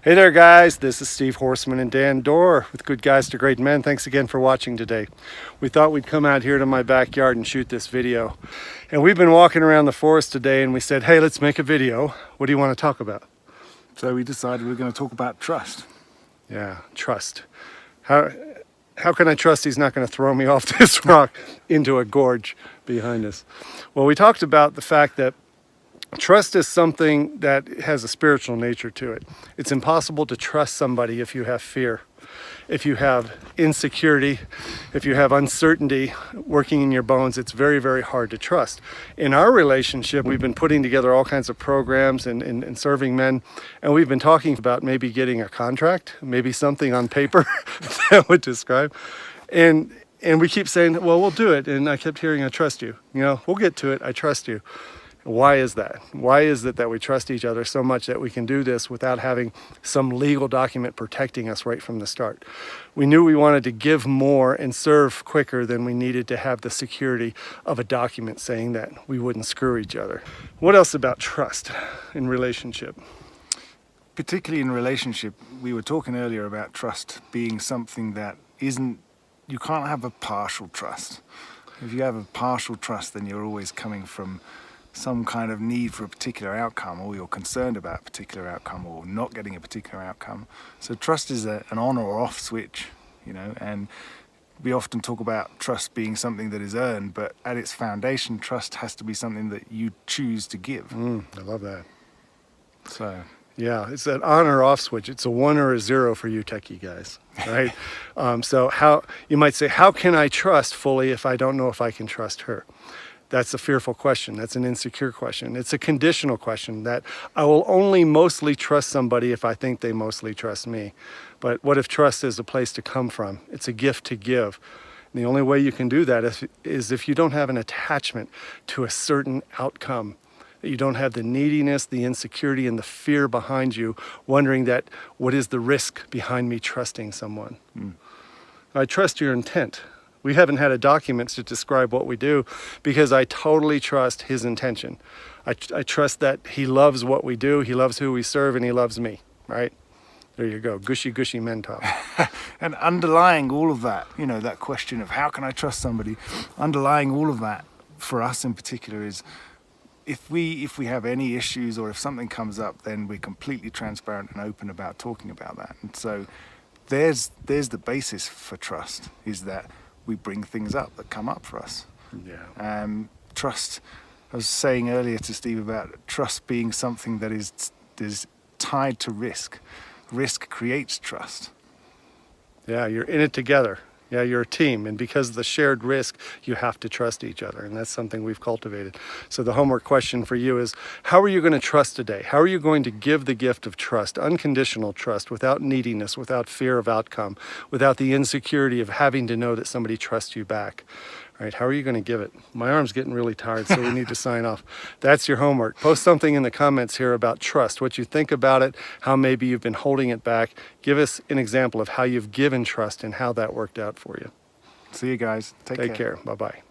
Hey there, guys. This is Steve Horseman and Dan Dorr with Good Guys to Great Men. Thanks again for watching today. We thought we'd come out here to my backyard and shoot this video. And we've been walking around the forest today and we said, hey, let's make a video. What do you want to talk about? So we decided we're going to talk about trust. Yeah, trust. How can I trust he's not going to throw me off this rock into a gorge behind us? Well, we talked about the fact that trust is something that has a spiritual nature to it. It's impossible to trust somebody if you have fear, if you have insecurity, if you have uncertainty working in your bones. It's very, very hard to trust. In our relationship, we've been putting together all kinds of programs and serving men, and we've been talking about maybe getting a contract, maybe something on paper that would describe. And we keep saying, well, we'll do it. And I kept hearing, I trust you. You know, we'll get to it. I trust you. Why is that? Why is it that we trust each other so much that we can do this without having some legal document protecting us right from the start? We knew we wanted to give more and serve quicker than we needed to have the security of a document saying that we wouldn't screw each other. What else about trust in relationship? Particularly in relationship, we were talking earlier about trust being something that isn't, you can't have a partial trust. If you have a partial trust, then you're always coming from some kind of need for a particular outcome, or you're concerned about a particular outcome, or not getting a particular outcome. So trust is an on or off switch, you know, and we often talk about trust being something that is earned, but at its foundation, trust has to be something that you choose to give. I love that. So yeah, it's an on or off switch. It's a 1 or a 0 for you techie guys, right? So how, you might say, how can I trust fully if I don't know if I can trust her? That's a fearful question. That's an insecure question. It's a conditional question that I will only mostly trust somebody if I think they mostly trust me. But what if trust is a place to come from? It's a gift to give. And the only way you can do that is if you don't have an attachment to a certain outcome. That you don't have the neediness, the insecurity, and the fear behind you, wondering that what is the risk behind me trusting someone? I trust your intent. We haven't had a document to describe what we do because I totally trust his intention. I trust that he loves what we do, he loves who we serve, and he loves me, right? There you go, gushy, gushy men talk. and underlying all of that, you know, that question of how can I trust somebody, underlying all of that for us in particular is if we have any issues or if something comes up, then we're completely transparent and open about talking about that. And so there's the basis for trust, is that we bring things up that come up for us. Yeah. Trust, I was saying earlier to Steve about trust being something that is tied to risk. Risk creates trust. Yeah, you're in it together. Yeah, you're a team, and because of the shared risk, you have to trust each other, and that's something we've cultivated. So the homework question for you is, how are you going to trust today? How are you going to give the gift of trust, unconditional trust, without neediness, without fear of outcome, without the insecurity of having to know that somebody trusts you back? Right, how are you going to give it? My arm's getting really tired, so we need to sign off. That's your homework. Post something in the comments here about trust, what you think about it, how maybe you've been holding it back. Give us an example of how you've given trust and how that worked out for you. See you guys. Take care. Bye-bye.